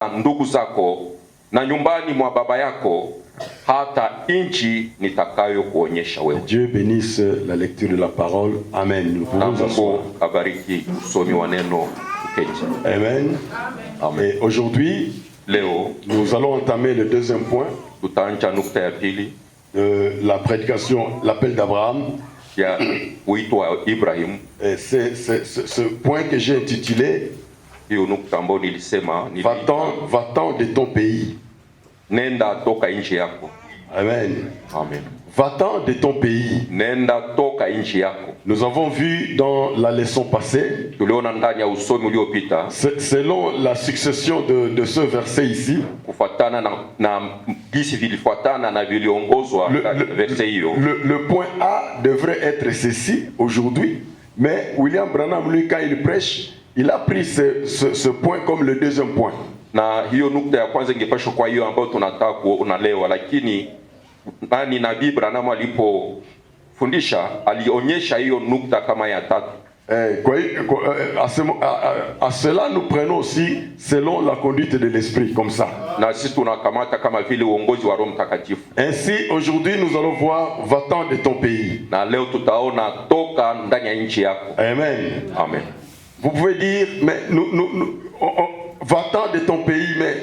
ndugu zako na nyumbani mwa baba yako hata nchi nitakayo kuonyesha wewe. Dieu bénisse la lecture de la parole. Amen. Nous pouvons nous asseoir. Abariki usomi wa neno uketi. Amen. Amen. Et aujourd'hui, leo nous allons entamer le deuxième point. Tutaanza nukta ya pili. La prédication, l'appel d'Abraham. Ya wito wa Ibrahim. C'est ce point que j'ai intitulé Va-t'en de ton pays. Nenda toka nchi yako. Amen. Amen. Va-t'en de ton pays. Nenda toka nchi yako. Nous avons vu dans la leçon passée, tuliona ndani ya usomi uliopita, selon la succession de ce verset ici, kufuatana na gisi vilifuatana na viliongozwa verset hiyo. Le point A devrait être ceci aujourd'hui, mais William Branham, lui, quand il prêche, il a pris ce point comme le deuxième point. Na hiyo nukta ya kwanza ingepashwa kwa hiyo ambayo tunataka kuona leo, lakini nani nabii Branham alipofundisha alionyesha hiyo nukta kama ya tatu. À cela nous prenons aussi selon la conduite de l'esprit, comme ça. Na sisi tunakamata kama vile uongozi wa Roho Mtakatifu. Ainsi aujourd'hui nous allons voir va-t'en de ton pays. Na leo tutaona toka ndani ya nchi yako. Amen. Amen. Vous pouvez dire mais va-t'en de ton pays, mais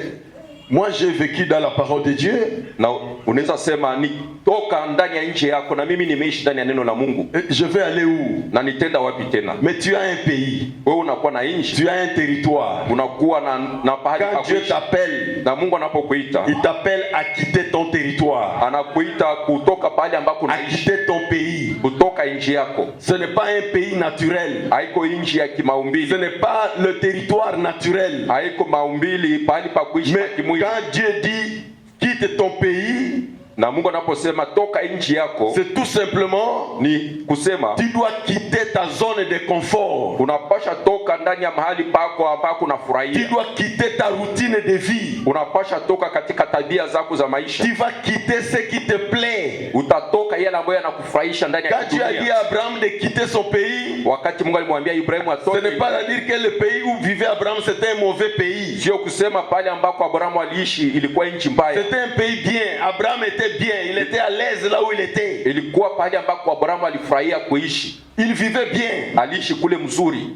moi j'ai vécu dans la parole de Dieu. Na unaweza sema ni toka ndani ya nchi yako na mimi nimeishi ndani ya neno la Mungu. Je vais aller où? Na nitenda wapi tena? Mais tu as un pays. Wewe unakuwa na nchi. Tu as un territoire. Unakuwa na pahali pa kuishi. Quand Dieu t'appelle, na Mungu anapokuita, il t'appelle à quitter ton territoire. Anakuita kutoka pahali ambako unaishi. À quitter ton pays. Kutoka nchi yako. Ce n'est pas un pays naturel. Haiko nchi ya kimaumbili. Ce n'est pas le territoire naturel. Haiko maumbili pahali pa kuishi pa kimwili. Quand Dieu dit quitte ton pays, na Mungu anaposema toka nchi yako, c'est tout simplement ni kusema tu dois quitter ta zone de confort. Unapasha toka ndani ya mahali pako ambako unafurahia. Tu dois quitter ta routine de vie. Unapasha toka katika tabia zako za maisha. Tu vas quitter ce qui te plaît. Utatoka yale ambayo yanakufurahisha ndani ya dunia. Quand Dieu a dit à Abraham de quitter son pays, wakati Mungu alimwambia Ibrahimu atoke, ce n'est pas à dire que le pays où vivait Abraham c'était un mauvais pays. Sio kusema pale ambako Abrahamu aliishi ilikuwa nchi mbaya. C'était un pays bien. Abraham était bien, il était à l'aise là où il était. Ilikuwa pale ambako Abrahamu alifurahia kuishi. Il vivait bien. Aliishi kule mzuri.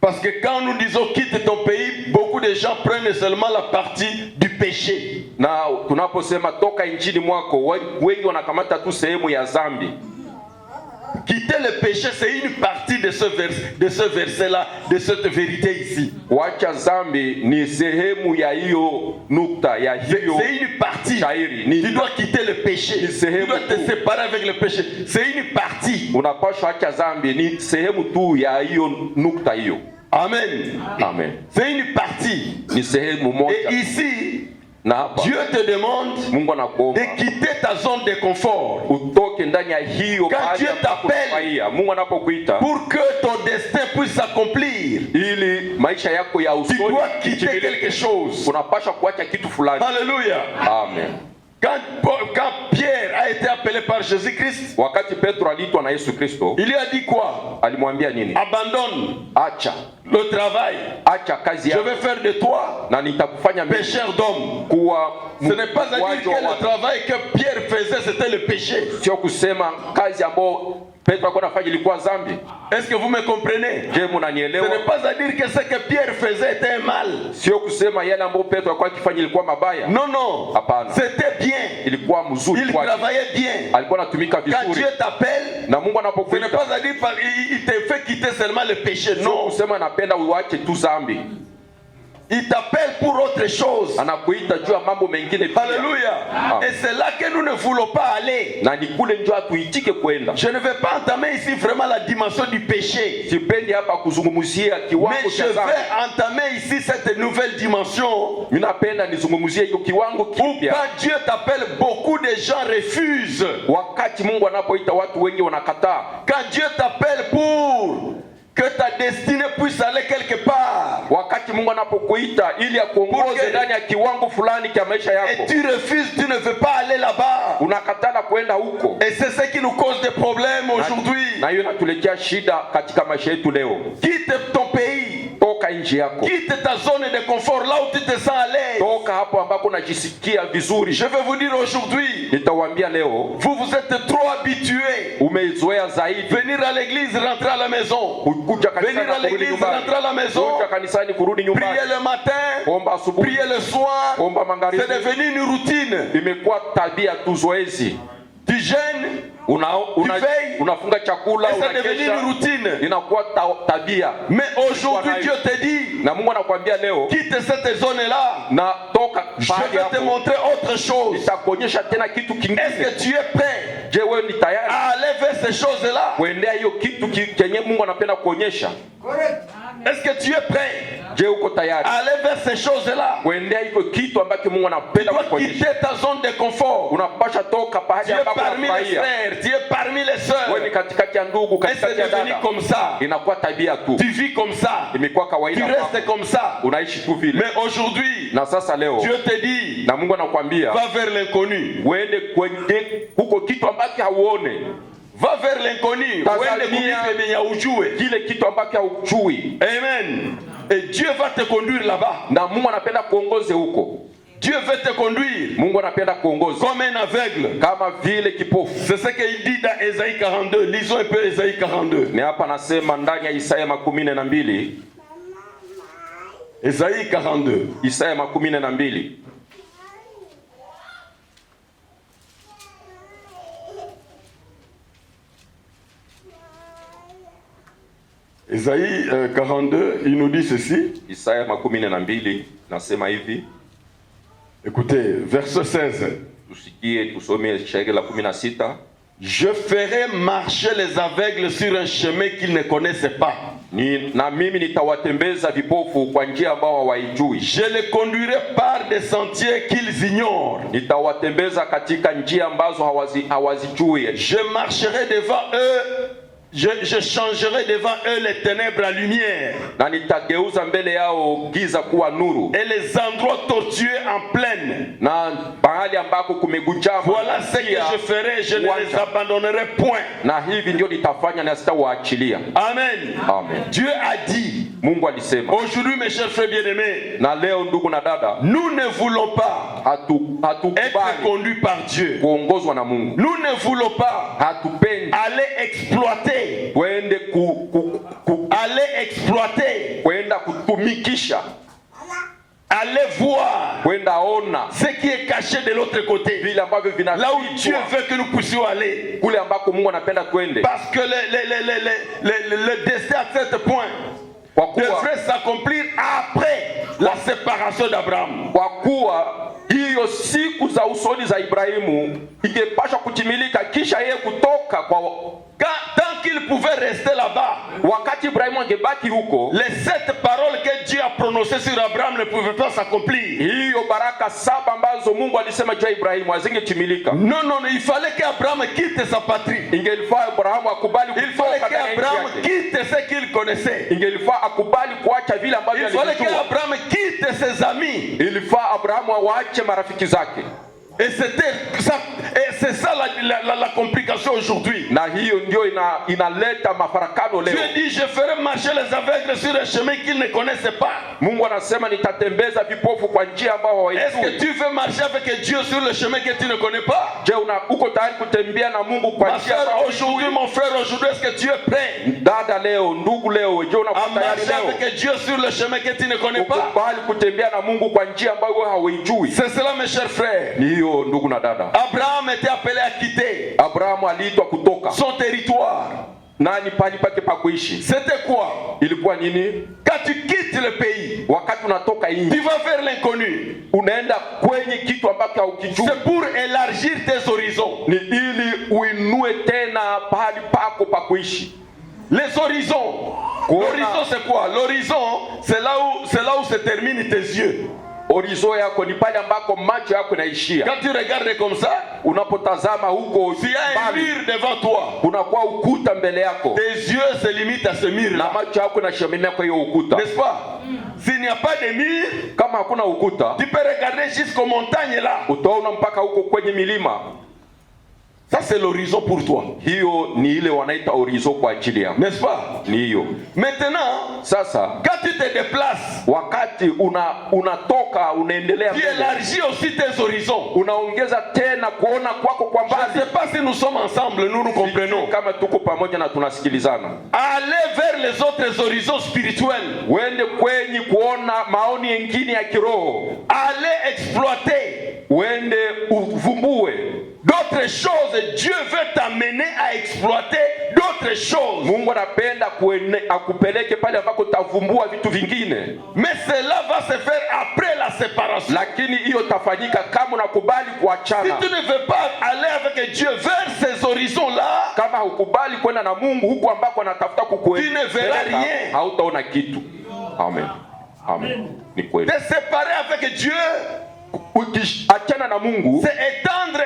Parce que quand nous disons quitte ton pays, beaucoup de gens prennent seulement la partie du péché. Na tunaposema toka nchini mwako, wengi wanakamata tu sehemu ya dhambi. Quitter le péché, c'est une partie de ce verset-là, de cette vérité ici. Wacha zambi ni sehemu ya hiyo nukta ya hiyo. C'est une partie. Shairi. Tu dois quitter le péché. Tu dois te séparer avec le péché. C'est une partie. Unapaswa wacha zambi ni sehemu tu ya hiyo nukta hiyo. Amen. Amen. C'est une partie. Ni sehemu moja. Et ici, Dieu te demande de quitter ta zone de confort. Quand Dieu t'appelle pour que ton destin puisse s'accomplir, tu dois quitter quelque chose. Alléluia. Amen. Quand Pierre a été appelé par Jésus-Christ, il lui a dit quoi? Abandonne le travail. Je vais faire de toi pécheur d'hommes. Ce n'est pas à dire que le travail que Pierre faisait c'était le péché. Est-ce que vous me comprenez? Ce n'est pas à dire que ce que Pierre faisait était un mal. Non, non. C'était bien. Il travaillait bien. Quand Dieu t'appelle, ce n'est pas à dire qu'il te fait quitter seulement le péché. Non. Il t'appelle pour autre chose. Alléluia. Et c'est là que nous ne voulons pas aller. Je ne vais pas entamer ici vraiment la dimension du péché. Mais je vais entamer ici cette nouvelle dimension. Où quand Dieu t'appelle, beaucoup de gens refusent. Quand Dieu t'appelle pour que ta destinée puisse aller quelque part. Et tu refuses, tu ne veux pas aller là-bas. Et c'est ce qui nous cause des problèmes aujourd'hui. Quitte ton pays. nchi yako. Quitte ta zone de confort, là où tu te sens à l'aise. Toka hapo ambako unajisikia vizuri. Je vais vous dire aujourd'hui, nitawaambia leo, vous êtes trop habitués. Umezoea zaidi venir à l'église, rentrer à la maison. Venir à l'église, rentrer à la maison. Prier le matin, prier le soir. C'est devenu une routine. Imekuwa tabia tu, zoezi. Tu jeûnes, tu veilles, unafunga chakula, et c'est devenu une routine. Inakuwa tabia. Mais aujourd'hui Dieu te dit, na Mungu anakuambia leo, quitte cette zone là. Na toka je vais te montrer autre chose. Nitakuonyesha tena kitu kingine. Est-ce que tu es prêt? Je, wewe ni tayari à aller vers ces choses là? Kuendea hiyo kitu kenye Mungu anapenda kuonyesha. Est-ce que tu es prêt? Je, uko tayari aller vers ces choses là? Kuendea hiyo kitu ambacho Mungu anapenda kuonyesha. Quitter ta zone de confort. Unapasha toka pahali ambapo unafurahia. Tu es parmi les sœurs. Wewe ni katikati ya ndugu, katikati ya dada. Comme ça. Inakuwa tabia tu. Tu vis comme ça. Imekuwa kawaida. Tu restes comme ça. Unaishi tu vile. Mais aujourd'hui, na sasa leo Dieu te dit, na Mungu anakuambia, va vers l'inconnu. Uende kwenye huko kitu ambacho hauone. Va vers l'inconnu. Uende kwenye ujue. Kile kitu ambacho haujui. Amen. Et Dieu va te conduire là-bas. Na Mungu anapenda kuongoze huko. Dieu veut te conduire. Mungu anapenda kuongoza. Comme un aveugle. Kama vile kipofu. C'est ce qu'il dit dans Ésaïe 42. Lisons un peu Ésaïe 42. Ni hapa nasema ndani ya Isaya 42. Ésaïe 42. Isaya 42. Ésaïe 42, il nous dit ceci. Isaya 42 nasema hivi. Écoutez, verset 16. Tusikie tusome shairi la 16. Je ferai marcher les aveugles sur un chemin qu'ils ne connaissaient pas. Na mimi nitawatembeza vipofu kwa njia ambao hawaijui. Je les conduirai par des sentiers qu'ils ignorent. Nitawatembeza katika njia ambazo hawazijui. Je marcherai devant eux. Je changerai devant eux les ténèbres à lumière. Na nitageuza mbele yao giza kuwa nuru. Et les endroits tortueux en plaine. Na bahali ambako kumegunjama. Voilà ce que je ferai, je ne les abandonnerai point. Na hivi ndio nitafanya na sitawaachilia. Amen. Amen. Dieu a dit. Mungu alisema. Aujourd'hui mes chers frères bien-aimés. Na leo ndugu na dada. Nous ne voulons pas être conduits par Dieu. Kuongozwa na Mungu. Nous ne voulons pas aller exploiter. Aller exploiter. Kwenda kutumikisha. Aller voir kwenda ona ce qui est caché de l'autre côté. Là où Dieu veut que nous puissions aller. Kule ambako Mungu anapenda twende. Parce que le destin à cet point devrait s'accomplir après la séparation d'Abraham. Kwa kuwa hiyo siku za usoni za Ibrahimu ingepaswa kutimilika kisha yeye kutoka kwa tant qu'il pouvait rester là-bas. Wakati Ibrahimu angebaki huko, les 7 paroles que Dieu a prononcées sur Abraham ne pouvaient pas s'accomplir. Hiyo baraka 7 ambazo Mungu alisema juu ya Ibrahimu hazingetimilika. Non, il fallait qu'Abraham quitte sa patrie. Ingelifaa Abrahamu akubali kutoka. Il fallait qu'Abraham quitte ce qu'il connaissait. Ingelifaa akubali kuacha vile ambavyo alijua. Il fallait qu'Abraham quitte ses amis. Ilifaa Abrahamu waache marafiki zake. Et c'est ça la complication aujourd'hui. Na hiyo ndio inaleta mafarakano leo. Dieu dit je ferai marcher les aveugles sur un chemin qu'ils ne connaissaient pas. Mungu anasema nitatembeza vipofu kwa njia ambao hawajui. Est-ce que tu veux marcher avec Dieu sur le chemin que tu ne connais pas? Je uko tayari kutembea na Mungu kwa njia ambao aujourd'hui mon frère aujourd'hui est-ce que tu es prêt? Dada leo, ndugu leo, je uko tayari leo avec Dieu sur le chemin que tu ne connais pas? Ukubali kutembea na Mungu kwa njia ambayo wewe hauijui. C'est cela mes chers frères. Ndio ndugu na dada. Abraham était appelé à quitter. Abraham aliitwa kutoka son territoire. Nani pali pake pa kuishi? C'était quoi? Ilikuwa nini? Quand tu quittes le pays, wakati unatoka nje, tu vas vers l'inconnu. Unaenda kwenye kitu ambacho haukijui. C'est pour élargir tes horizons. Ni ili uinue tena pali pako pa kuishi. Les horizons. L'horizon c'est quoi? L'horizon c'est là où se terminent tes yeux. Horizon yako ni pale ambako macho yako yanaishia. Quand tu regardes comme ça, unapotazama huko, il y a un mur devant toi. Kuna kwa ukuta mbele yako. Tes yeux se limitent à ce mur là. Na macho yako yanashimamia kwa hiyo ukuta. N'est-ce pas? S'il n'y a pas de mur, kama hakuna ukuta, tu peux regarder jusqu'aux montagnes là. Utaona mpaka huko kwenye milima. Ça c'est l'horizon pour toi. Hiyo ni ile wanaita horizon kwa ajili yako. N'est-ce pas? Ni hiyo. Maintenant, sasa quand tu te déplaces, wakati unatoka unaendelea tu élargis aussi tes horizons. Unaongeza tena kuona kwako kwa mbali. Je ne sais pas si nous sommes ensemble, nous nous comprenons. Kama tuko pamoja na tunasikilizana. Aller vers les autres horizons spirituels. Uende kwenye kuona maoni mengine ya kiroho. Aller exploiter. Uende uvumbue d'autres choses. Dieu veut t'amener à exploiter d'autres choses. Mungu anapenda akupeleke pale ambako utavumbua vitu vingine. Mais cela va se faire après la séparation. Lakini hiyo tafanyika kama unakubali kuachana. Si tu ne veux pas aller avec Dieu vers ces horizons là, kama hukubali kwenda na Mungu huko ambako anatafuta tu ne verras rien. Hautaona kitu. Amen. Amen. Ni kweli. Te séparer avec Dieu, ukiachana na Mungu, c'est étendre,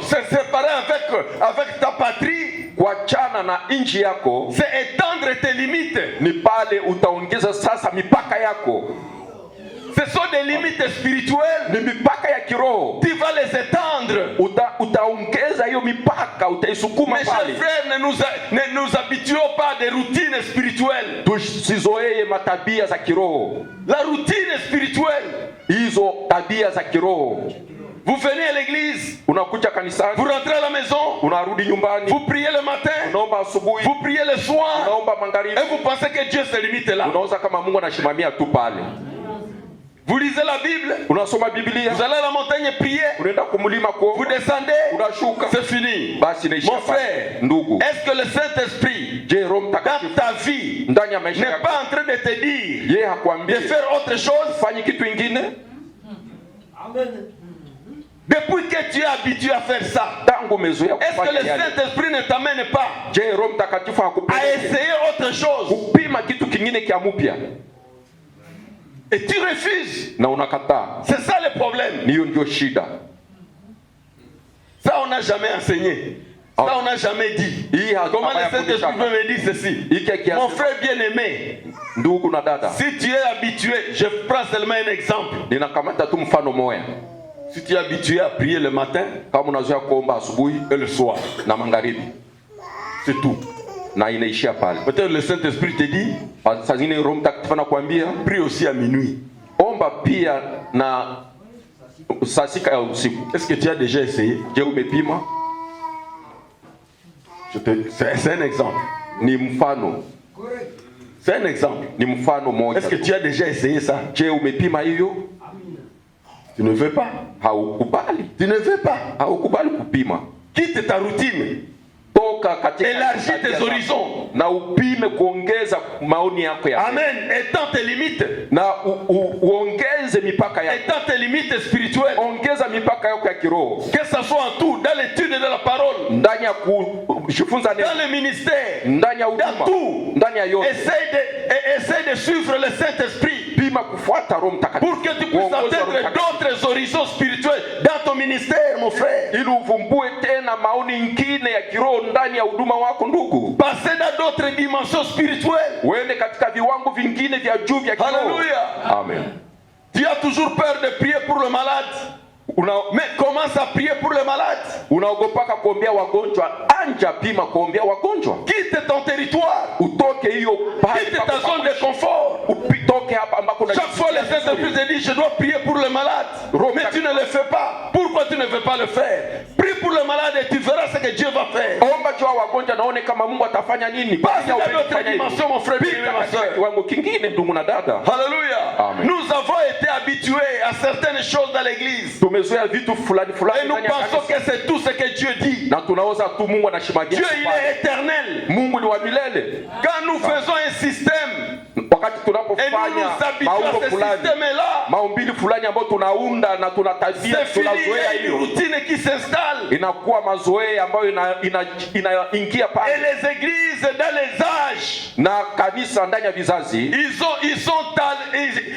c'est séparer avec ta patrie. Kuachana na nchi yako, c'est étendre tes limites. Ni pale utaongeza sasa mipaka yako. Ce sont des limites spirituelles. Ni mipaka ya kiroho. Tu vas les étendre. Utaongeza hiyo mipaka, utaisukuma pale. Mes chers frères, ne nous habituons pas à des routines spirituelles. Tusizoee matabia za kiroho. La routine spirituelle, hizo tabia za kiroho. Vous venez à l'église, unakuja kanisani, vous rentrez à la maison, unarudi nyumbani, vous priez le matin, unaomba asubuhi, vous priez le soir, unaomba magharibi, et vous pensez que Dieu se limite là. Unaoza kama Mungu anashimamia tu pale. Vous lisez la Bible, unasoma Biblia, vous allez à la montagne prier, unaenda kumlima kuomba, vous descendez, unashuka, c'est fini. Basi mon frère, ndugu, est-ce que le Saint-Esprit dans ta vie n'est pas en train de te dire de faire autre chose? Fanye kitu ingine? Amen. Depuis que tu es habitué à faire ça, est-ce que le Saint-Esprit ne t'amène pas à essayer autre chose? Et tu refuses. C'est ça le problème. Ça on n'a jamais enseigné. Ça on n'a jamais dit. Comment le Saint-Esprit peut me dire ceci? Mon frère bien-aimé, si tu es habitué, je prends seulement un exemple. Si tu es habitué à prier le matin et le soir, c'est tout. Peut-être le Saint-Esprit te dit, prie aussi à minuit. Est-ce que tu as déjà essayé? C'est un exemple. C'est un exemple. Est-ce que tu as déjà essayé ça? Tu ne veux pas. Tu ne veux pas. Quitte ta routine. Élargis tes horizons. Amen. Étends tes limites. Étends tes limites spirituelles. Que ça soit en tout, dans l'étude de la parole, dans le ministère, dans tout. Essaye de suivre le Saint-Esprit pour que tu puisses atteindre d'autres horizons spirituels dans ton ministère, mon frère. Passer dans d'autres dimensions spirituelles. Alléluia. Amen. Tu as toujours peur de prier pour le malade. Mais commence à prier pour le malade. Quitte ton territoire. Quitte ta zone de confort. Chaque fois le Saint-Esprit te dit je dois prier pour le malade, mais tu ne le fais pas. Pourquoi tu ne veux pas le faire? Prie pour le malade et tu verras ce que Dieu va faire. Passe dans notre dimension, mon frère et ma soeur. Alléluia. Nous avons été habitués à certaines choses dans l'église. Et nous pensons que c'est tout ce que Dieu dit. Dieu il est éternel. Quand nous faisons un système et nous nous habituons à ce système-là, c'est fini, il y a une routine qui s'installe. Et les églises dans les âges,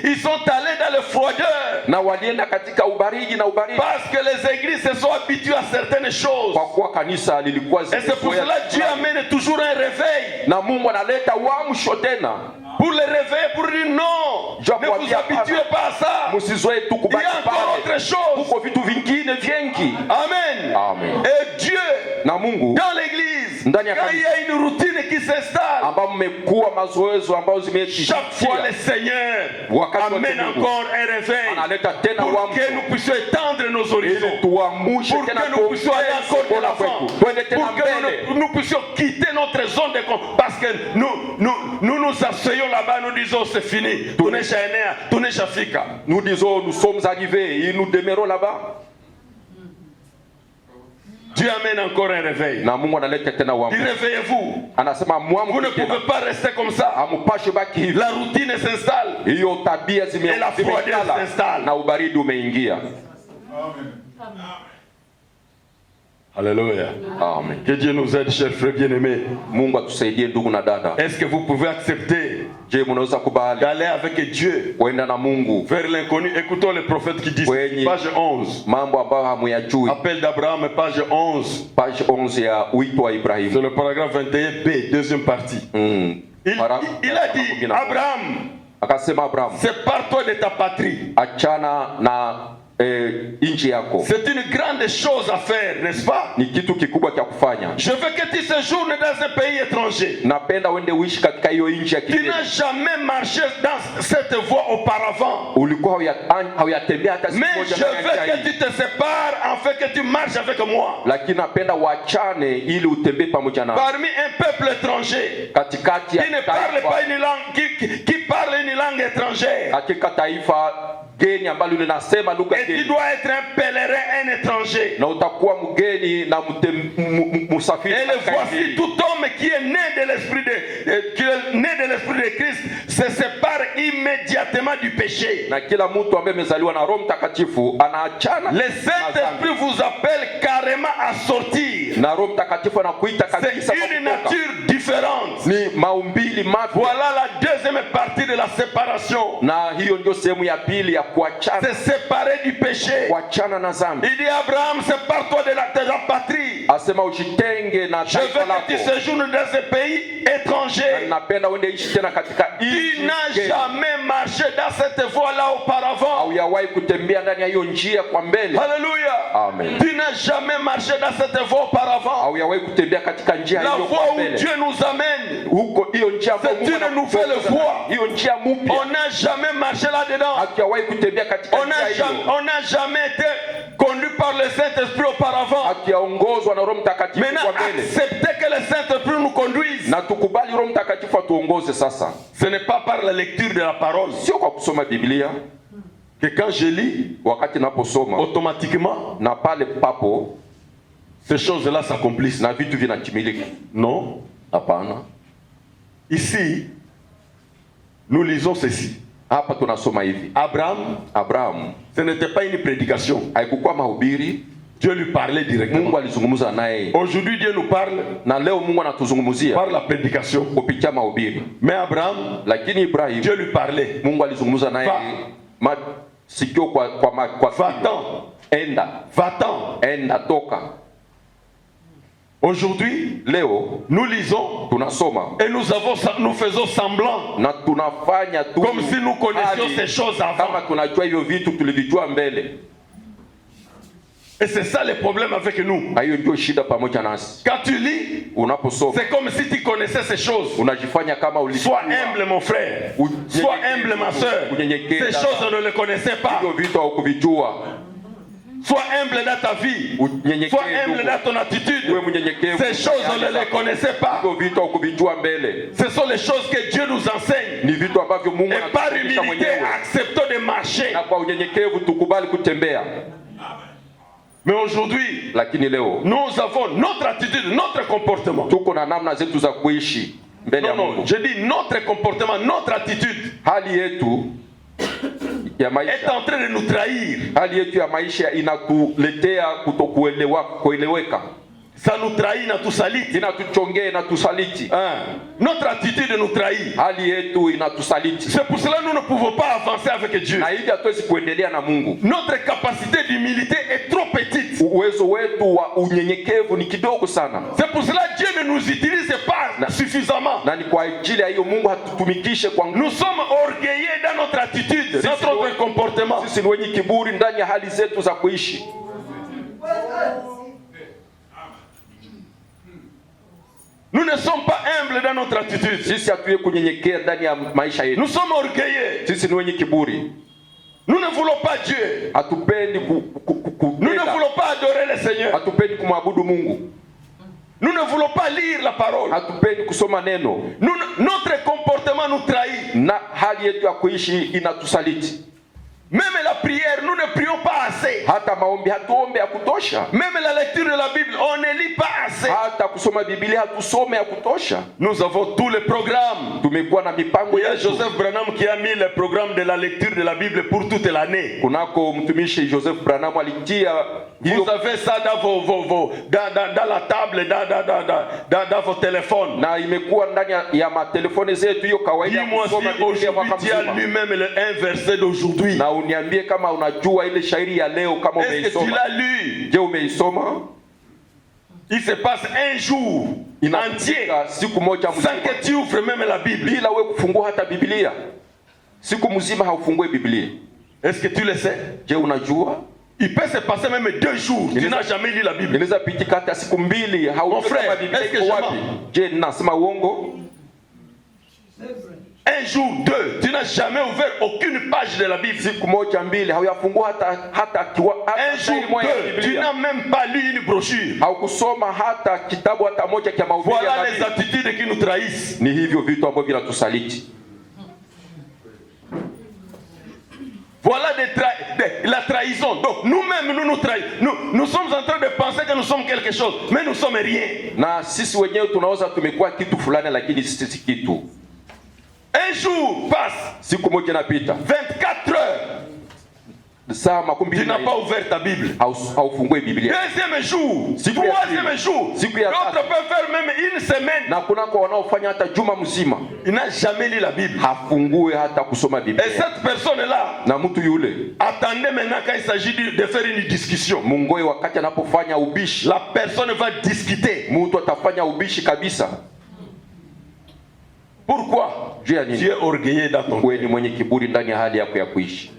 ils sont allés dans le froideur. Parce que les églises se sont habituées à certaines choses. Et c'est pour cela que Dieu amène toujours un réveil. Pour les réveiller, pour dire non, ne vous habituez pas à ça. Il y a encore autre chose. Amen. Amen. Et Dieu Mungu dans l'église, ndani ya quand il y a une routine qui s'installe, ambao mmekuwa mazoezo ambao chaque fois le Seigneur amène encore un réveil pour que nous puissions étendre nos horizons, pour que nous puissions aller encore de l'avant, pour que nous puissions quitter notre zone de confort, parce que nous asseyons là-bas, nous disons c'est fini, nous disons nous sommes arrivés et nous demeurons là-bas. Dieu amène encore un réveil. Na Mungu analeta tena uamsho. Réveillez-vous. Anasema muamke. Vous ne pouvez pas rester comme ça. Amupashe baki hivi. La routine s'installe. Hiyo tabia et la froideur s'installe. Na ubaridi umeingia. Amen. Alléluia. Amen. Que Dieu nous aide, chers frères bien-aimés. Mungu atusaidie ndugu na dada. Est-ce que vous pouvez accepter d'aller avec Dieu vers l'inconnu? Écoutons le prophète qui dit, page 11. Appel d'Abraham, page 11. Page 11 ya wito wa Ibrahim. C'est le paragraphe 21b, deuxième partie. Il a dit, Abraham, sépare-toi de ta patrie. Achana na c'est une grande chose à faire, n'est-ce pas? Ni kitu kikubwa cha kufanya. Je veux que tu séjournes dans un pays étranger. Napenda uende uishi katika hiyo nchi ya kigeni. Tu n'as jamais marché dans cette voie auparavant. Ulikuwa hauyatembea hata siku moja. Mais je veux que tu te sépares afin que tu marches avec moi. Lakini napenda uachane ili utembee pamoja nami. Parmi un peuple étranger. Katikati ya qui ne parle pas une langue, qui parle une langue étrangère. Katika taifa geni ambalo linasema lugha geni. Et tu dois être un pèlerin, un étranger. Na utakuwa mgeni na musafiri. Et le voici, tout homme qui est né de l'esprit de Christ se sépare immédiatement du péché. Na kila mtu ambaye amezaliwa na Roho Mtakatifu anaachana. Le Saint-Esprit vous appelle carrément à sortir. Na Roho Mtakatifu anakuita kabisa. C'est une nature différente. Ni maumbili mapya. Voilà la deuxième partie de la séparation. Na hiyo ndio sehemu ya pili ya kuachana. Se séparer du péché. Kuachana na dhambi. Il dit Abraham, sépare-toi de la patrie. Asema ujitenge na taifa lako. Je veux que tu séjournes dans un pays étranger. Napenda uende ishi tena katika nchi. Tu n'as jamais marché dans cette voie-là auparavant. Haujawahi kutembea ndani ya hiyo njia kwa mbele. Alléluia. Amen. Tu n'as jamais marché dans cette voie auparavant. Haujawahi kutembea katika njia hiyo kwa mbele. La voie où Dieu nous amène. Huko hiyo njia ambayo Mungu anatuongoza. C'est une nouvelle voie. Hiyo njia mpya. On n'a jamais marché là-dedans. Hatujawahi kutembea katika njia hiyo. On n'a jamais été conduit par le Saint-Esprit auparavant. Hatujaongozwa na Roho Mtakatifu kwa mbele. Acceptez que le Saint-Esprit nous conduise. Na tukubali Roho Mtakatifu atuongoze sasa. Ce n'est pas par la lecture de la parole. Sio kwa kusoma Biblia. Que quand je lis, wakati naposoma, automatiquement, na pale papo, ces choses-là s'accomplissent. Na vitu vinatimilika. Non. Hapana. Ici, nous lisons ceci. Hapa tunasoma hivi. Abraham, ce n'était pas une prédication. Haikuwa mahubiri. Dieu lui parlait directement. Mungu alizungumza naye. Aujourd'hui Dieu nous parle. Na leo Mungu anatuzungumzia par la prédication. Kupitia mahubiri. Mais Abraham, lakini Ibrahim, Dieu lui parlait. Mungu alizungumza naye. Sikio kwa va-t'en. Va-t'en. Enda toka. Aujourd'hui, leo nous lisons, tunasoma, et nous faisons semblant, na tunafanya tu comme si nous connaissions ces choses avant. Kama tunajua hiyo vitu tulivijua mbele. Et c'est ça le problème avec nous. Hiyo ndio shida pamoja nasi. Quand tu lis, unaposoma, c'est comme si tu connaissais ces choses. Unajifanya kama ulijua. Sois humble mon frère. Sois humble ma soeur. Ces choses on ne les connaissait pas. Hiyo vitu hukuvijua. Sois humble dans ta vie. Sois humble dans ton attitude. Ces choses, on ne les connaissait pas. Ce sont les choses que Dieu nous enseigne. Et par humilité, acceptons de marcher. Mais aujourd'hui, nous avons notre attitude, notre comportement. Non, je dis notre comportement, notre attitude est en train de nous trahir. Hali yetu ya maisha inatuletea kutokueleweka. Ça nous trahit, inatusaliti. Inatuchongea, inatusaliti. Notre attitude nous trahit. Hali yetu inatusaliti. C'est pour cela que nous ne pouvons pas avancer avec Dieu. Na hivi hatuwezi kuendelea na Mungu. Notre capacité d'humilité est trop petite. Uwezo wetu wa unyenyekevu ni kidogo sana. C'est pour cela que Dieu ne nous utilise pas suffisamment. Na ni kwa ajili ya hiyo Mungu hatutumikishe kwa nguvu. Nous sommes orgueilleux dans notre attitude, dans notre comportement. Sisi ni wenye kiburi ndani ya hali zetu za kuishi. Nous ne sommes pas humbles dans notre attitude. Sisi hatuye kunyenyekea ndani ya maisha yetu. Nous sommes orgueilleux. Sisi ni wenye kiburi. Nous ne voulons pas Dieu. Hatupendi Nous ne voulons pas adorer le Seigneur. Hatupendi kumwabudu Mungu. Nous ne voulons pas lire la parole. Hatupendi kusoma neno. Notre comportement nous trahit. Na hali yetu ya kuishi inatusaliti. Même la prière, nous ne prions pas assez. Hata maombi hatuombe ya kutosha. Même la lecture de la Bible, on ne lit pas assez. Hata kusoma Biblia hatusome ya kutosha. Nous avons tous les programmes. Tumekuwa na mipango ya yetu. Joseph Branham qui a mis le programme de la lecture de la Bible pour toute l'année. Kunako mtumishi Joseph Branham alitia. Vous avez ça dans dans la table, dans vos téléphones. Na imekuwa ndani ya matelefoni zetu hiyo kawaida kusoma Biblia mwaka mzima. Dis-moi si lui-même un verset d'aujourd'hui. Na uniambie kama unajua ile shairi ya leo kama umeisoma. Est-ce que tu l'as lu? Je umeisoma? Il se passe un jour entier siku moja mzima sans que tu ouvres même la Bible. Bila wewe kufungua hata Biblia. Siku mzima haufungue Biblia. Est-ce que tu le sais? Je unajua? Il peut se passer même 2 jours. Tu n'as jamais lu la Bible. Inaweza pitika hata siku mbili hausoma Biblia. Est-ce que wapi? Je nasema uongo? Un jour, 2, tu n'as jamais ouvert aucune page de la Bible. Siku moja mbili hauyafungua hata un jour, 2, tu n'as même pas lu une brochure. Haukusoma hata kitabu hata moja cha mahubiri. Voilà les attitudes qui nous trahissent. Ni hivyo vitu ambavyo vinatusaliti. Voilà la trahison. Donc nous-mêmes nous trahissons. Nous sommes en train de penser que nous sommes quelque chose, mais nous sommes rien. Na sisi wenyewe tunaoza tumekuwa kitu fulani lakini sisi si kitu. Un jour passe. Siku moja inapita. 24 heures. Tu n'as pas ouvert ta Bible. Haufungue Biblia. Deuxième jour. Troisième jour. L'autre peut faire même une semaine. Na kunako wanaofanya hata juma mzima. Il n'a jamais lu la Bible. Hafungue hata kusoma Biblia. Et cette personne-là, na mtu yule, attendez maintenant quand il s'agit de faire une discussion. Mungoe wakati anapofanya ubishi. La personne va discuter. Mtu atafanya ubishi kabisa. Pourquoi? Tu es orgueilleux dans ton cœur. Ni mwenye kiburi ndani ya hali yako ya kuishi.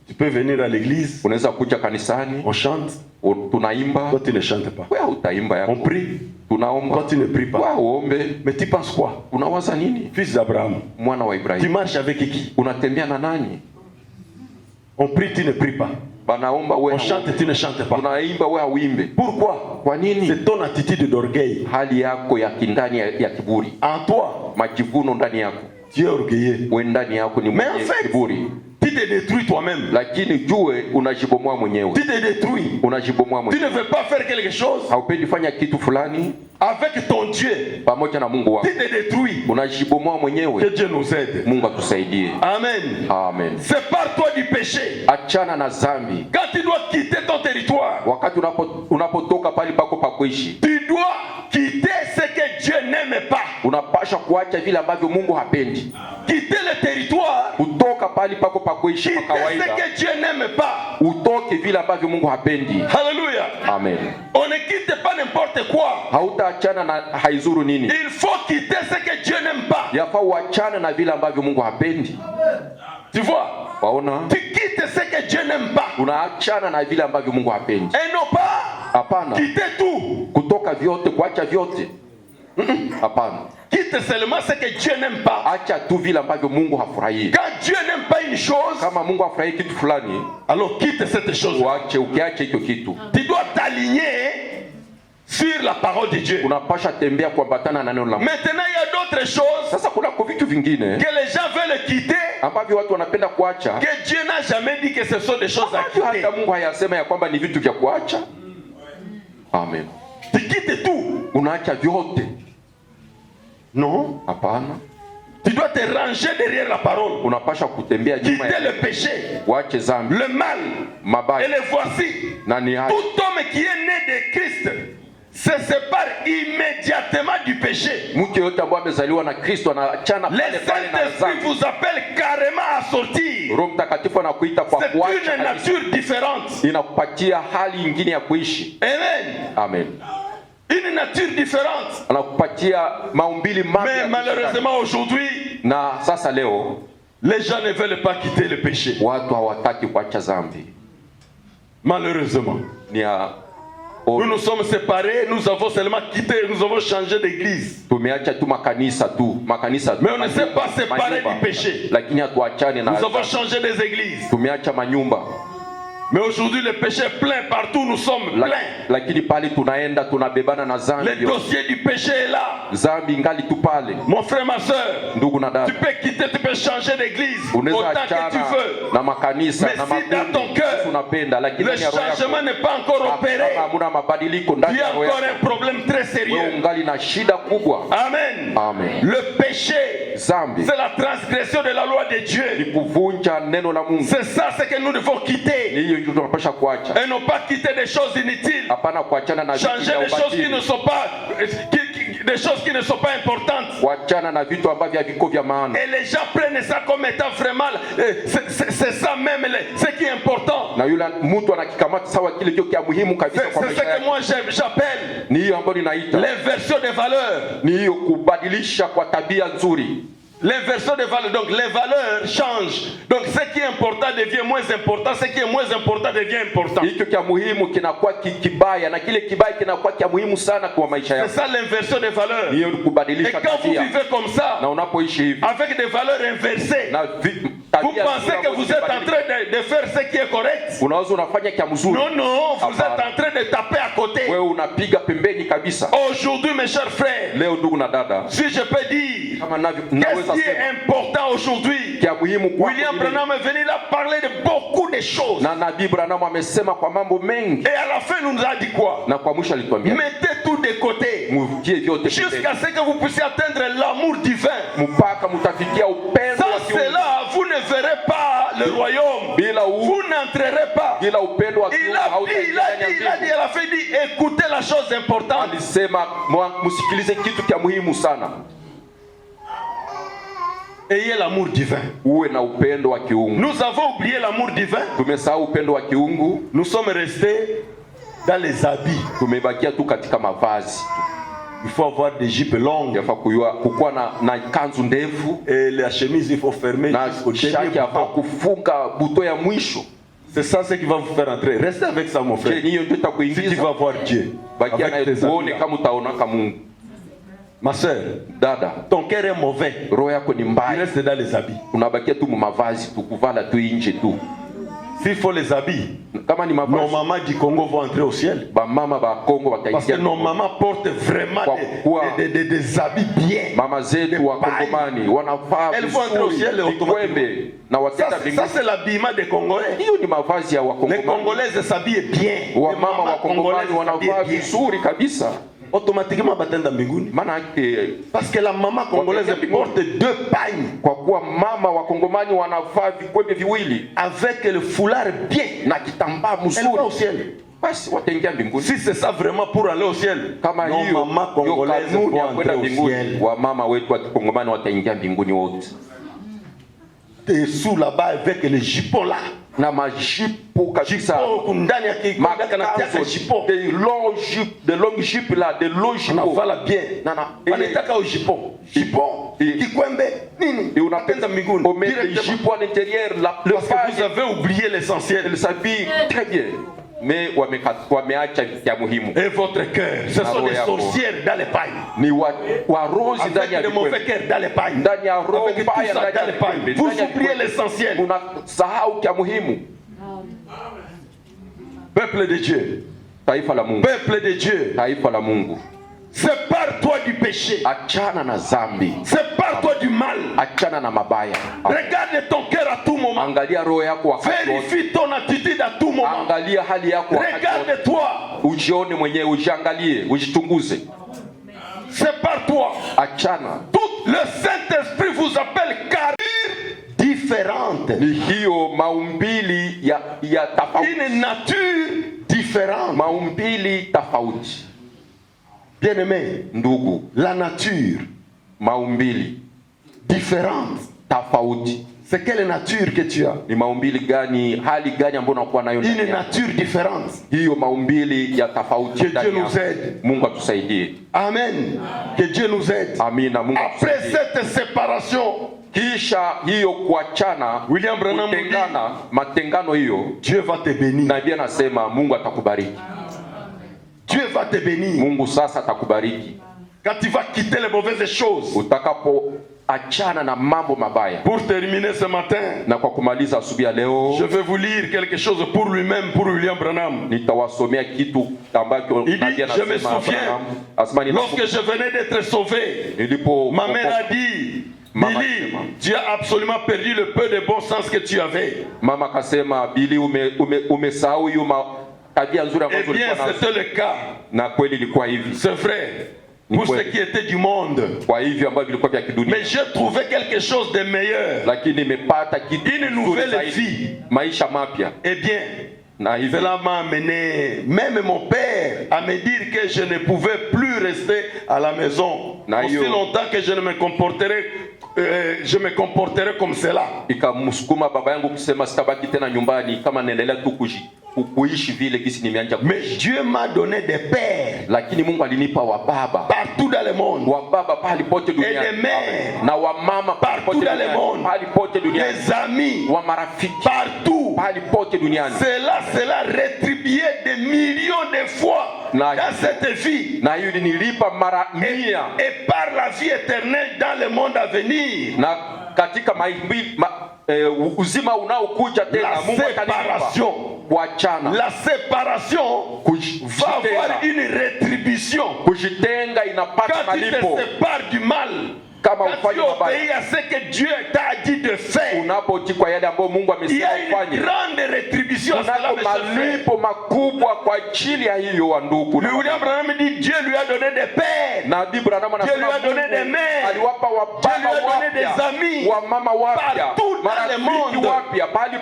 Tu peux venir à l'église. Unaweza kuja kanisani. On chante. Tunaimba. Toi tu ne chantes pas. Wewe utaimba yako. On prie. Tunaomba. Toi tu ne pries pas. Wewe uombe. Mais tu penses quoi? Unawaza nini? Fils d'Abraham. Mwana wa Ibrahim. Tu marches avec qui? Unatembea na nani? On prie, tu ne pries pas. Banaomba wewe. On chante, tu ne chantes pas. Unaimba wewe hauimbe. Pourquoi? Kwa nini? C'est ton attitude d'orgueil. Hali yako ya kindani ya kiburi. En toi, majivuno ndani yako. Tu es orgueilleux. Wewe ndani yako ni mwenye kiburi. Tu te détruis toi-même. Lakini jue unajibomoa mwenyewe. Tu te détruis. Unajibomoa mwenyewe. Tu ne veux pas faire quelque chose. Haupendi fanya kitu fulani avec ton Dieu. Pamoja na Mungu wako. Tu te détruis. Unajibomoa mwenyewe. Que Dieu nous aide. Mungu atusaidie. Amen. Amen. Sépare-toi du péché. Achana na dhambi. Quand tu dois quitter ton territoire. Wakati unapotoka pali pako pa kuishi. Tu dois quitter ce que Dieu n'aime pas. Unapasha kuacha vile ambavyo Mungu hapendi. Quitter le territoire. Utoka pali pako pa kuishi kwa kawaida. Quitter ce que Dieu n'aime pas. Utoke vile ambavyo Mungu hapendi. Alléluia. Amen. On ne quitte pas n'importe quoi. Hautaachana na haizuru nini? Il faut quitter ce que Dieu n'aime pas. Yafaa uachane na vile ambavyo Mungu hapendi. Tu vois? Waona? Tu quittes ce que Dieu n'aime pas. Unaachana na vile ambavyo Mungu hapendi. Et non pas. Hapana. Quitter tout. Kutoka vyote, kuacha vyote. Hapana. Quitte seulement ce que Dieu n'aime pas. Acha tu vile ambavyo Mungu hafurahii. Quand Dieu n'aime pas une chose, kama Mungu hafurahii kitu fulani, alors quitte cette chose. Uache, ukiache hicho kitu. Tu dois t'aligner sur la parole de Dieu. Unapasha tembea kuambatana na neno la Mungu. Maintenant il y a d'autres choses. Sasa kuna vitu vingine que les gens veulent quitter, ambavyo watu wanapenda kuacha. Que Dieu n'a jamais dit que ce sont des choses à quitter. Hata Mungu hayasema ya kwamba ni vitu vya kuacha. Amen. Tu quittes tout. Unaacha vyote. Non. Hapana. Tu dois te ranger derrière la parole. Unapasha kutembea nyuma ya. Quitter le péché. Waache dhambi. Le mal. Mabaya. Et le voici. Tout homme qui est né de Christ se sépare immédiatement du péché. Mtu yote ambaye amezaliwa na Kristo anaachana pale pale na dhambi. Saint-Esprit vous appelle carrément à sortir. Roho Mtakatifu anakuita kwa kuacha. C'est une nature différente. Inakupatia hali nyingine ya kuishi. Amen. Amen. Une nature différente. Anakupatia maumbili mapya. Mais malheureusement aujourd'hui, na sasa leo les gens ne veulent pas quitter le péché. Watu hawataki kuacha dhambi. Malheureusement. Nous nous sommes séparés, nous avons seulement quitté, nous avons changé d'église. Mais on ne s'est pas séparé du péché. Nous avons changé des églises. Mais aujourd'hui le péché est plein partout, nous sommes pleins. Le dossier du péché est là. Mon frère, ma soeur, tu peux quitter, tu peux changer d'église autant que tu veux. Mais si dans ton cœur le changement n'est pas encore opéré, il y a encore un problème très sérieux. Amen. Le péché, c'est la transgression de la loi de Dieu. C'est ça ce que nous devons quitter. Et non pas quitter des choses inutiles. Changer des choses qui ne sont pas des choses qui ne sont pas importantes. Et les gens prennent ça comme étant vraiment c'est ça même ce qui est important. C'est ce que moi j'appelle l'inversion des valeurs. L'inversion des valeurs, donc les valeurs changent. Donc ce qui est important devient moins important, ce qui est moins important devient important. C'est ça l'inversion des valeurs. Et quand vous vivez comme ça, avec des valeurs inversées, vous pensez que vous êtes en train de faire ce qui est correct? Non, non, vous êtes en train de taper à côté. Aujourd'hui, mes chers frères, si je peux dire, qu'est-ce qui est important aujourd'hui? William Branham est venu là parler de beaucoup de choses. Et à la fin, il nous a dit quoi? Mettez tout de côté jusqu'à ce que vous puissiez atteindre l'amour divin. Sans cela, vous ne verrez pas le royaume. Vous n'entrerez pas. Il a dit à la fin, écoutez la chose importante. Ayez l'amour divin. Nous avons oublié l'amour divin. Nous sommes restés dans les habits. Il faut avoir des jupes longues. Et la chemise, il faut fermer jusqu'au dernier bouton. C'est ça ce qui va vous faire entrer. Restez avec ça, mon frère. Si tu vas voir Dieu avec tes habits. Ma soeur, ton cœur est mauvais. Il reste dans les habits. S'il faut les habits, nos mamans du Congo vont entrer au ciel. Parce que nos mamans portent vraiment des habits bien. Elles vont entrer au ciel automatiquement. Ça c'est l'habillement des Congolais. Les Congolaises s'habillent bien. Les mamans congolaises s'habillent bien. Automatiquement batenda mbinguni. Parce que la maman congolaise porte 2 pagnes. Avec le foulard bien. Elle va au ciel. Si c'est ça vraiment pour aller au ciel, nos mamans congolaises vont entrer au ciel. T'es sous là-bas avec les jupons là. Na majipo kabisa ndani ya jipo de longues jupes là, de longs jupons voilà bien wanataka au jupon kikwembe nini et on appelle ça mbinguni on met les jupons à l'intérieur parce que vous avez oublié l'essentiel. Elle s'habille très bien mais et votre cœur, ce sont des sorcières dans les pailles. Avec de mauvais cœurs dans les pailles. Avec tout ça dans les pailles. Vous oubliez l'essentiel. Peuple de Dieu. Peuple de Dieu. Sépare-toi du péché. Sépare-toi du mal. Regarde ton cœur à tout moment. Vérifie ton attitude à tout moment. Regarde-toi. Sépare-toi. Tout le Saint-Esprit vous appelle caractère différente. Une nature différente. Bien-aimé, la nature différente. C'est quelle nature que tu as? Une nature différente. Que Dieu nous aide. Amen. Que Dieu nous aide. Après cette séparation, William Branham dit, Dieu va te bénir. Dieu va te bénir. Mungu sasa atakubariki. Quand tu vas quitter les mauvaises choses. Utakapo achana na mambo mabaya. Pour terminer ce matin, na kwa kumaliza asubuhi ya leo, je vais vous lire quelque chose pour lui-même, pour William Branham. Nitawasomea kitu ambacho nabii anasema. Je me souviens, lorsque je venais d'être sauvé, ma mère a dit, Billy, tu as absolument perdu le peu de bon sens que tu avais. Mama kasema, Billy, umesahau yuma tabia nzuri ambazo ulikuwa nazo. Eh bien, c'était le cas. Na kweli ilikuwa hivi. C'est vrai. Pour ce qui était du monde. Mais j'ai trouvé quelque chose de meilleur. Une nouvelle vie. Eh bien, cela m'a amené, même mon père, à me dire que je ne pouvais plus rester à la maison aussi longtemps que je me comporterai comme cela. Mais Dieu m'a donné des pères partout dans le monde et des mères partout dans le monde, des amis partout. Cela rétribué des millions de fois dans cette vie et par la vie éternelle dans le monde à venir. La séparation va avoir une rétribution. Quand tu te sépares du mal, quand tu obéis à ce que Dieu t'a dit de faire, il y a une grande rétribution à cela, mes chers frères. William Branham dit Dieu lui a donné des pères, Dieu lui a donné des mères, Dieu lui a donné des amis partout dans le monde.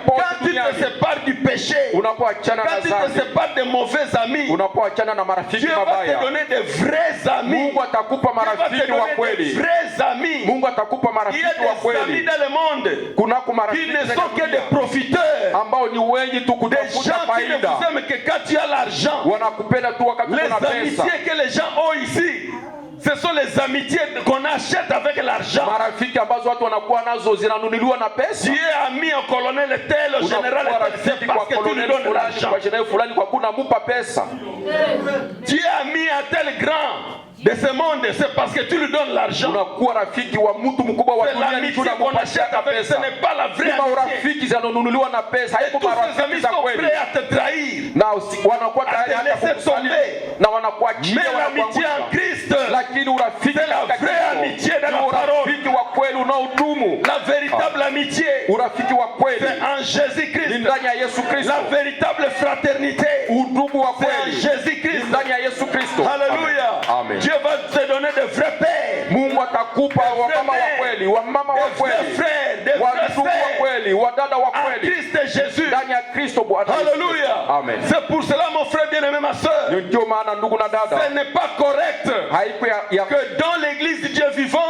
Quand tu te sépares du péché, quand tu te sépares des mauvais amis, Dieu va te donner des vrais amis. Dieu va te donner des vrais amis. Il y a des amis dans le monde qui ne sont que des profiteurs, des gens qui ne vous aiment que quand tu as l'argent. Les amitiés que les gens ont ici, ce sont les amitiés qu'on achète avec l'argent. Tu es ami au colonel tel, au général tel, c'est parce que tu lui donnes de l'argent. Tu es ami à tel grand de ce monde, c'est parce que tu lui donnes l'argent. C'est l'amitié qu'on achète avec, ce n'est pas la vraie amitié. Et tous ces amis sont prêts à te trahir, à te laisser tomber. Mais l'amitié en Christ, c'est la vraie amitié de la parole. La véritable amitié, c'est en Jésus-Christ. La véritable fraternité, c'est en Jésus-Christ. Alléluia. Amen. Dieu va te donner de vrais pères, des vrais frères, des vrais sœurs en Christ Jésus. Alléluia. Amen. C'est pour cela, mon frère bien-aimé, ma soeur, ce n'est pas correct que dans l'église du Dieu vivant,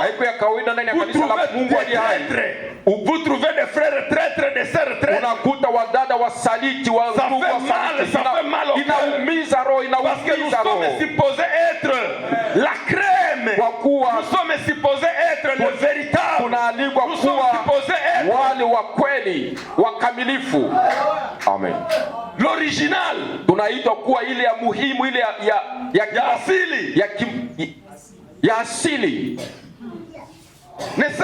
vous trouvez des traîtres, vous trouvez des frères traîtres, des sœurs traîtres. Ça fait mal au cœur, parce que nous sommes supposés être la crème. Nous sommes supposés être le véritable. Nous sommes supposés être Amen. L'original. Ya asili. N'est-ce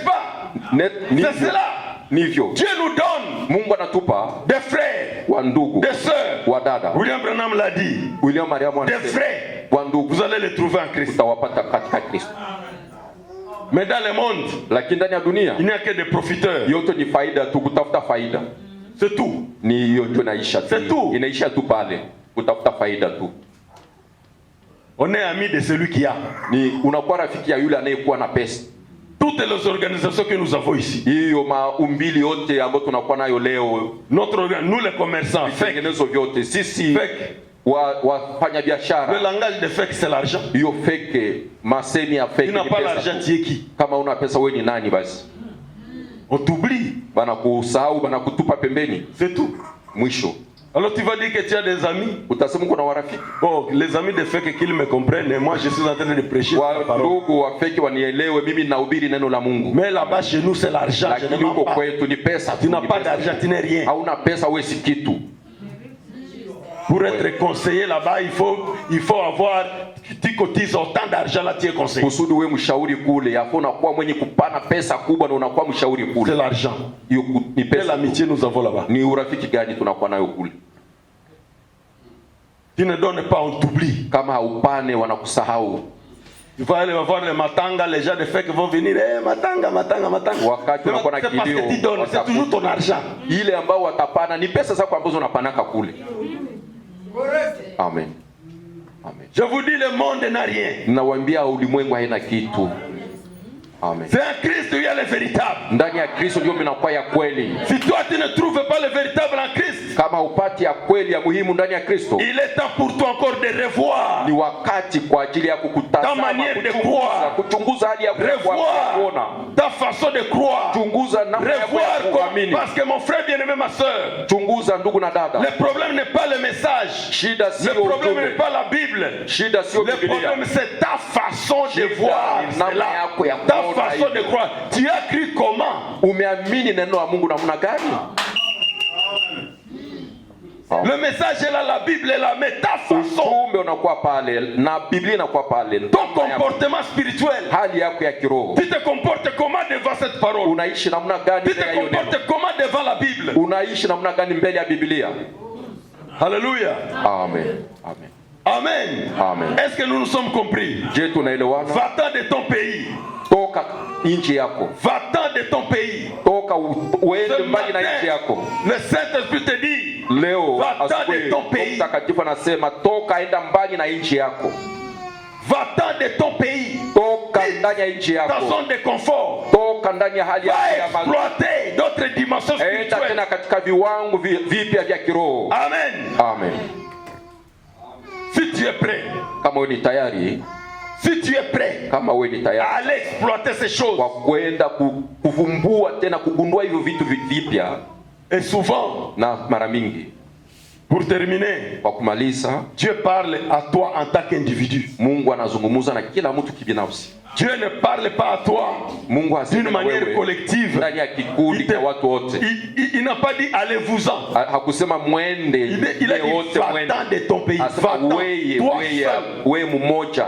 pas? C'est cela. Dieu nous donne des frères, des sœurs. William Branham l'a dit. Des frères. Vous allez les trouver en Christ. Mais dans le monde, il n'y a que des profiteurs. C'est tout. C'est tout. On est ami de celui qui a. Toutes les organisations que nous avons ici, nous les commerçants, le langage de fake, c'est l'argent. Tu n'as pas l'argent, tu es qui? On t'oublie. C'est tout. Alors tu vas dire que tu as des amis. Bon, les amis de fake qu'ils me comprennent, et moi je suis en train de prêcher la parole. Mais là-bas chez nous c'est l'argent. Tu n'as pas d'argent, tu n'es rien. Pour être conseiller là-bas, il faut avoir, tu cotises autant d'argent là, tu es conseiller. Kusudi wewe mshauri kule, hapo unakuwa mwenye kupana pesa kubwa na unakuwa mshauri kule. C'est l'argent. Ni pesa. Quelle amitié nous avons là-bas? Ni urafiki gani tunakuwa nayo kule? Tu ne donnes pas, on t'oublie. Kama haupane wanakusahau. Tu vas aller voir les matanga, les gens de fête vont venir, matanga. Wakati unakuwa na kilio, c'est toujours ton argent. Ile ambao watapana ni pesa zako ambazo unapanaka kule. Amen. Amen. Je vous dis, le monde n'a rien. Nawaambia ulimwengu haina kitu. Amen. C'est en Christ où il y a le véritable. Ndani ya Kristo ndio mnakuwa ya kweli. Si toi tu ne trouves pas le véritable en Christ, kama upati ya kweli ya muhimu ndani ya Kristo, il est temps pour toi encore de revoir. Ni wakati kwa ajili ya kukutazama, kuchunguza hali ya kuona, ta façon de croire. Chunguza namna ya kuamini. Parce que mon frère bien-aimé, ma sœur, chunguza ndugu na dada. Le problème n'est pas le message. Shida sio le problème n'est pas la Bible. Shida sio Biblia. Le problème c'est ta façon de voir. Ta façon de croire. Tu as cru comment? Umeamini neno la Mungu namna gani? Le message est là, la Bible est là, mais ta façon. Ton comportement spirituel. Tu te comportes comment devant cette parole? Tu te comportes comment devant la Bible? Alléluia. Amen. Amen. Amen. Amen. Est-ce que nous nous sommes compris? Va-t'en de ton pays. Toka nchi yako. Va-t'en de ton pays. Toka uende mbali na nchi yako. Le Saint-Esprit te dit, leo va-t'en de ton pays. Mtakatifu anasema toka enda mbali na nchi yako. Va-t'en de ton pays. Toka ndani ya nchi yako. Ta zone de confort. Toka ndani ya hali ya exploiter d'autres dimensions spirituelles. Enda tena katika viwango vipya vya kiroho. Amen. Amen. Si tu es prêt, kama wewe ni tayari, si tu es prêt, kama wewe ni tayari, allez exploiter ces choses, kwa kwenda kuvumbua tena kugundua hivyo vitu vipya. Et souvent, na mara mingi, pour terminer, kwa kumaliza, Dieu parle à toi en tant qu'individu. Mungu anazungumza na kila mtu kibinafsi. Dieu ne parle pas à toi d'une manière collective. Ndani ya kikundi kwa watu wote. Il n'a pas dit allez-vous-en. Hakusema mwende. Il a dit va-t'en de ton pays. Va-t'en. Wewe mmoja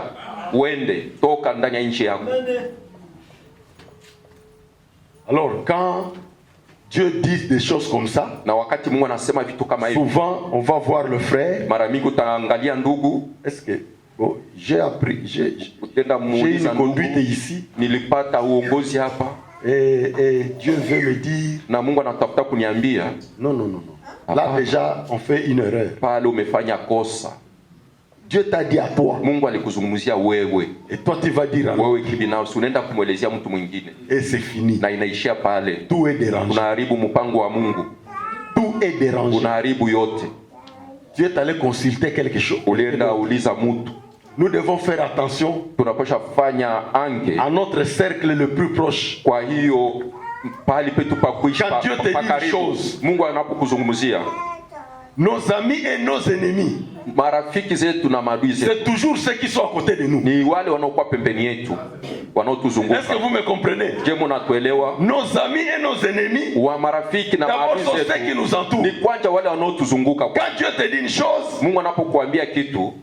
uende toka ndani ya nchi yako. Alors quand Dieu dit des choses comme ça, na wakati Mungu anasema vitu kama hivi, souvent on va voir le frère. Mara mingi utaangalia ndugu. Est-ce que bon, j'ai appris, j'ai une conduite ici. Nilipata uongozi hapa. Et Dieu veut me dire. Na Mungu anatafuta kuniambia. Non. Là déjà on fait une erreur. Pale umefanya kosa. Dieu t'a dit à toi. Mungu alikuzungumzia wewe. Et toi tu vas dire à wewe kibinafsi unaenda kumwelezea mtu mwingine. Et c'est fini. Na inaishia pale. Tout est dérangé. Unaharibu mpango wa Mungu. Tout est dérangé. Unaharibu yote. Tu es allé consulter quelque chose. Ulienda uliza mtu. Nous devons faire attention à notre cercle le plus proche. Kwa hiyo pali petu pa kuishi pa karibu. Mungu anapokuzungumzia. Nos amis et nos ennemis. Marafiki zetu na maadui zetu. C'est toujours ceux qui sont à côté de nous. Ni wale wanaokuwa pembeni yetu. Wanaotuzunguka. Est-ce que vous me comprenez? Je mnatuelewa? Nos amis et nos ennemis. Wa marafiki na maadui zetu. Ceux qui nous entourent. Ni kwanza wale wanaotuzunguka. Quand Dieu te dit une chose, Mungu anapokuambia kitu,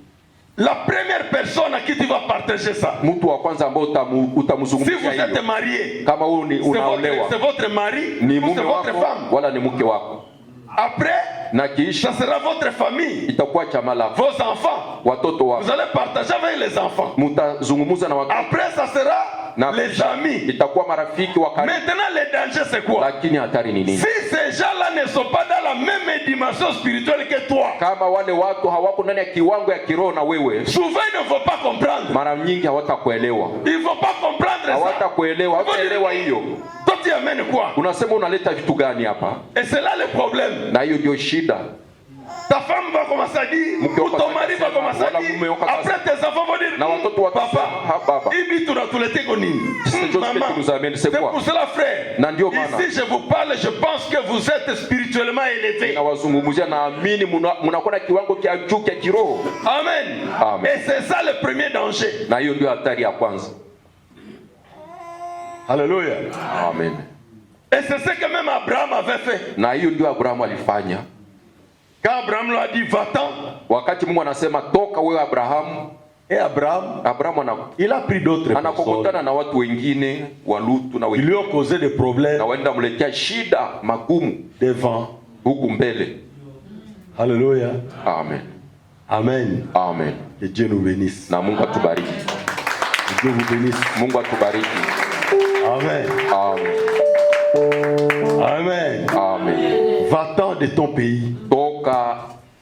la première personne à qui tu vas partager ça. Mtu wa kwanza ambao utamzungumzia hiyo. Si vous êtes marié, kama wewe unaolewa, c'est votre mari, ni mume wako wala ni mke wako. Après, na kisha ça sera votre famille, itakuwa chama lako, vos enfants, watoto wako. Vous allez partager avec les enfants. Mtazungumza na watoto. Après ça sera les amis. Itakuwa marafiki wa karibu. Maintenant le danger c'est quoi? Lakini hatari ni nini? Si ces gens-là ne sont pas dans la même dimension spirituelle que toi, kama wale watu hawako ndani ya kiwango ya kiroho na wewe, souvent ils ne vont pas comprendre. Mara nyingi hawatakuelewa. Ils vont pas comprendre ça. Hawatakuelewa, hawataelewa hiyo. Toi tu amènes quoi? Unasema unaleta vitu gani hapa? Et c'est là le problème. Na hiyo ndio shida. Ta femme va commencer à dire, ou ton mari va commencer à dire, après tes enfants vont dire, papa, il dit tout le temps, maman, c'est pour cela frère, ici je vous parle, je pense que vous êtes spirituellement élevé. Amen. Et c'est ça le premier danger. Alléluia. Amen. Et c'est ce que même Abraham avait fait. Quand Abraham lui a dit va-t'en, wakati Mungu anasema toka wewe Abrahamu, et Abraham il a pris d'autres personnes. Na watu wengine wa Lutu na wengine. Ils lui ont causé des problèmes. Na waenda mletea shida magumu devant huku mbele. Alléluia. Amen. Amen. Amen. Que Dieu nous bénisse. Na Mungu atubariki. Que Dieu vous bénisse. Mungu atubariki. Amen. Amen. Amen. Amen. Va-t'en de ton pays.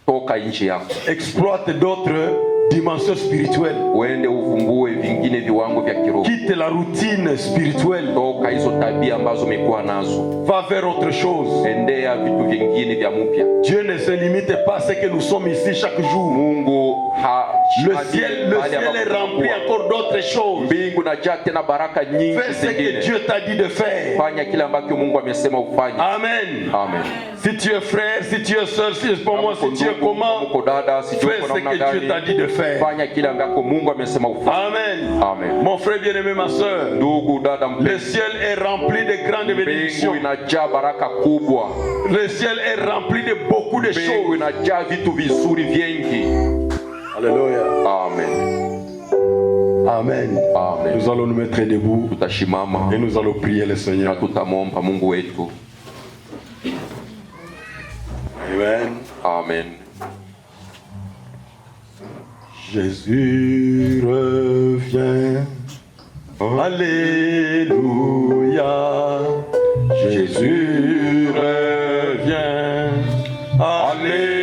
Toka nchi yako. Exploite d'autres dimensions spirituelles. Uende uvumbue vingine viwango vya kiroho. Quitte la routine spirituelle. Toka hizo tabia ambazo umekuwa nazo. Va vers autre chose. Endea vitu vingine vya mpya. Dieu ne se limite pas à ce que nous sommes ici chaque jour. Mungu le ciel est rempli encore d'autres choses. Mbingu na jate na baraka nyingi. Fais ce que Dieu t'a dit de faire. Fanya kile ambacho Mungu amesema ufanye. Amen. Amen. Si tu es frère, si tu es sœur, si pour moi, si tu es comment, fais ce que Dieu t'a dit de faire. Amen. Amen. Mon frère bien-aimé, ma sœur, le ciel est rempli de grandes bénédictions. Le ciel est rempli de beaucoup de choses. Alléluia. Amen. Amen. Amen. Nous allons nous mettre debout et nous allons prier le Seigneur. Amen. Amen. Jésus revient. Alléluia. Jésus revient. Alléluia.